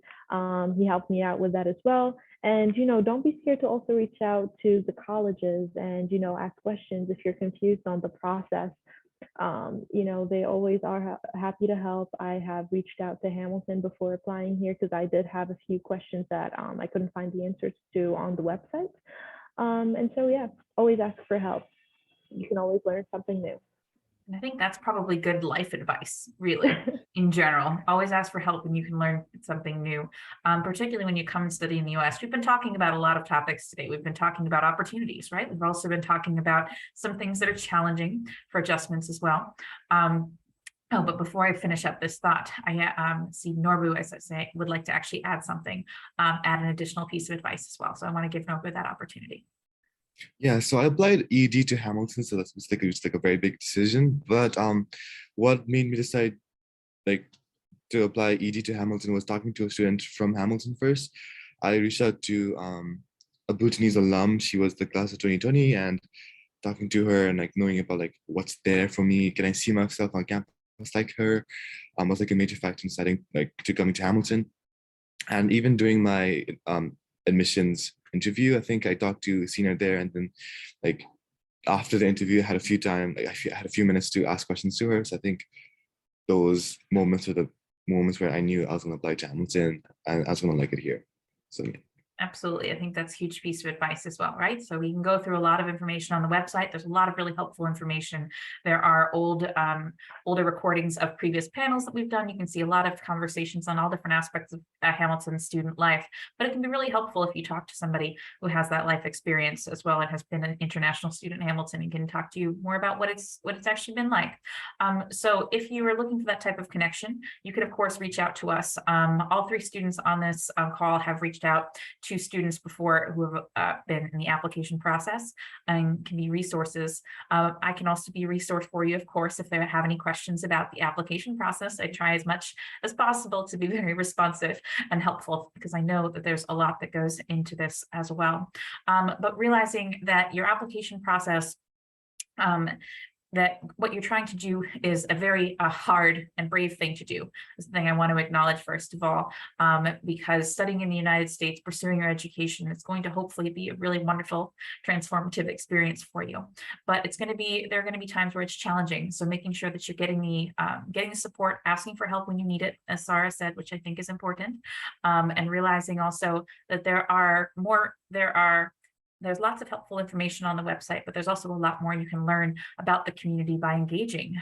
he helped me out with that as well. And, you know, don't be scared to also reach out to the colleges and, you know, ask questions if you're confused on the process. You know, they always are happy to help. I have reached out to Hamilton before applying here because I did have a few questions that I couldn't find the answers to on the website. And so, yeah, always ask for help. You can always learn something new. And I think that's probably good life advice, really, in general. Always ask for help when you can learn something new, particularly when you come and study in the US. We've been talking about a lot of topics today. We've been talking about opportunities, right? We've also been talking about some things that are challenging for adjustments as well. Oh, but before I finish up this thought, I see Norbu, as I say, would like to actually add something, add an additional piece of advice as well. So I want to give Norbu that opportunity. Yeah, so I applied ED to Hamilton, so that's just like a very big decision. But what made me decide like to apply ED to Hamilton was talking to a student from Hamilton first. I reached out to a Bhutanese alum. She was the class of 2020, and talking to her and like knowing about like what's there for me, can I see myself on campus like her, was like a major factor in deciding like to coming to Hamilton. And even during my admissions interview, I think I talked to a senior there, and then like after the interview, I had a few minutes to ask questions to her. So I think those moments were the moments where I knew I was going to apply to Hamilton and I was going to like it here. So yeah. Absolutely. I think that's a huge piece of advice as well, right? So we can go through a lot of information on the website. There's a lot of really helpful information. There are older recordings of previous panels that we've done. You can see a lot of conversations on all different aspects of Hamilton's student life, but it can be really helpful if you talk to somebody who has that life experience as well and has been an international student in Hamilton and can talk to you more about what it's actually been like. So if you are looking for that type of connection, you could of course reach out to us. All three students on this call have reached out to students before who have been in the application process and can be resources. I can also be a resource for you, of course, if they have any questions about the application process. I try as much as possible to be very responsive and helpful because I know that there's a lot that goes into this as well. But realizing that your application process, that what you're trying to do is a very hard and brave thing to do. Is the thing I want to acknowledge first of all, because studying in the United States, pursuing your education, is going to hopefully be a really wonderful, transformative experience for you. But there are going to be times where it's challenging. So making sure that you're getting the support, asking for help when you need it, as Sarah said, which I think is important, and realizing also that there's lots of helpful information on the website, but there's also a lot more you can learn about the community by engaging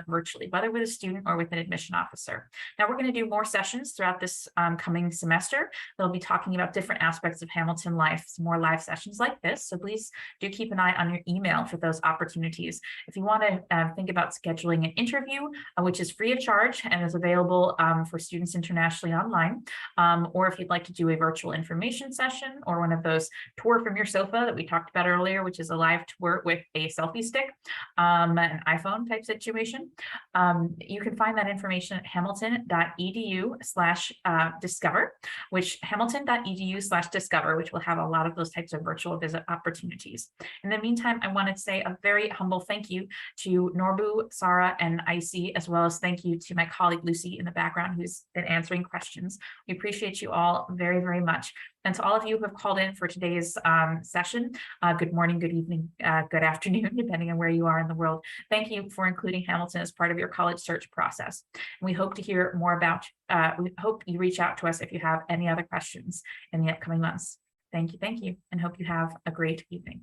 virtually, whether with a student or with an admission officer. Now, we're going to do more sessions throughout this coming semester. They'll be talking about different aspects of Hamilton life, some more live sessions like this. So please do keep an eye on your email for those opportunities. If you want to think about scheduling an interview, which is free of charge and is available for students internationally online, or if you'd like to do a virtual information session or one of those tour from your sofa that we talked about earlier, which is a live tour with a selfie stick, an iPhone type situation. You can find that information at hamilton.edu/discover, which hamilton.edu/discover, which will have a lot of those types of virtual visit opportunities. In the meantime, I wanted to say a very humble thank you to Norbu, Sarah, and Icy, as well as thank you to my colleague Lucy in the background who's been answering questions. We appreciate you all very, very much. And to all of you who have called in for today's session, good morning, good evening, good afternoon, depending on where you are in the world. Thank you for including Hamilton as part of your college search process. And we hope to hear more about, we hope you reach out to us if you have any other questions in the upcoming months. Thank you, and hope you have a great evening.